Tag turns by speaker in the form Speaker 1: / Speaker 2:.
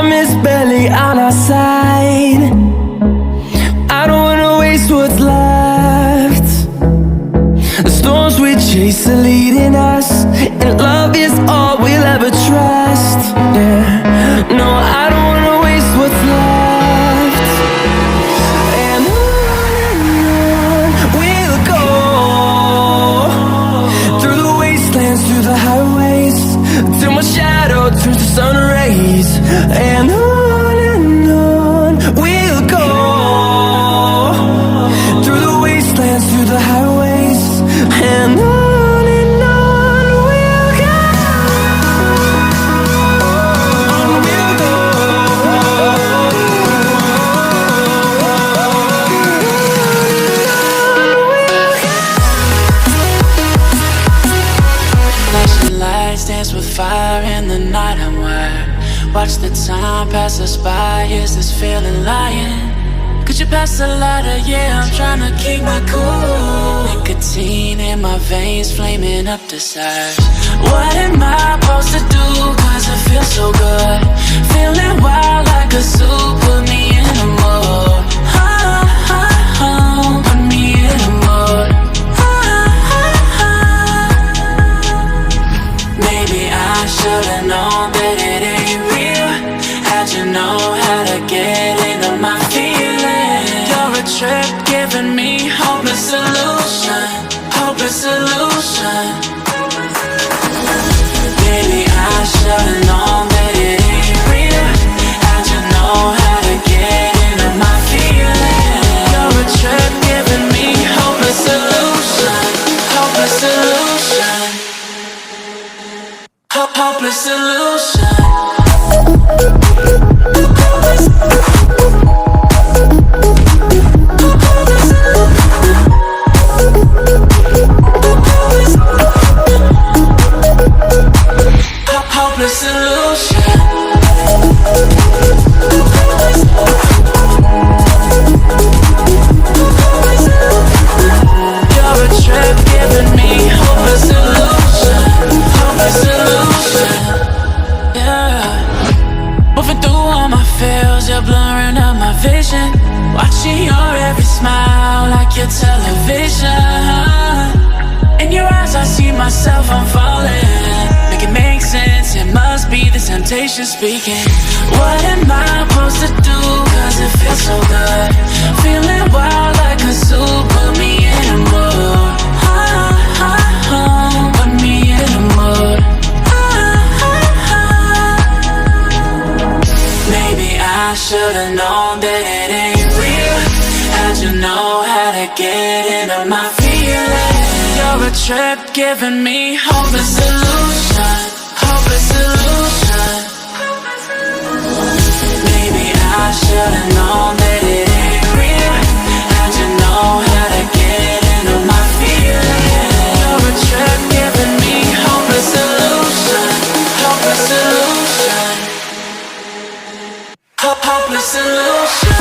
Speaker 1: time is barely on our side. I don't wanna waste what's left. The storms we chase are leading us, and love is all we'll ever trust. Yeah, no, I don't wanna waste what's left. And on we'll go, through the wastelands, through the highways, till my shadow turns to sun rays. And on we'll go, through the wastelands, through the highways, and on we'll go. On we'll go.
Speaker 2: Flashing lights dance with fire in the night. I'm wired. Watch the time pass us by. Is this feeling lying? Could you pass the lighter? Yeah, I'm trying to keep my cool. Nicotine in my veins, flaming up desires. What am I supposed to do? Cause it feels so good. Feeling wild like a zoo. Put me in a mood. Put me in a mood. Maybe I should've known that it ain't real. How'd you know how to get into my feelings? You're a trip giving me hopeless solution. Hopeless solution. Maybe I should've known that it ain't real. How'd you know how to get into my feelings? You're a trip giving me hopeless solution. Hopeless solution. Hopeless solution. Hopeless solution. You're a trip giving me hopeless solution. Hopeless solution. Yeah. Moving through all my feels, you're blurring out my vision. Watching your every smile like your television. In your eyes I see myself, I'm falling. Make it make sense, it must be the temptation speaking. What am I supposed to do? Cause it feels so good. Feeling wild like a zoo. Put me in a mood. Put me in a mood. Maybe I should've known that it ain't real. How'd you know how to get into my feelings? You're a trip giving me hopeless solution. Hopeless solution. Maybe I should've known that it ain't real. How'd you know how to get into my feelings? You're a trip giving me hopeless solution. Hopeless solution. Hopeless solution.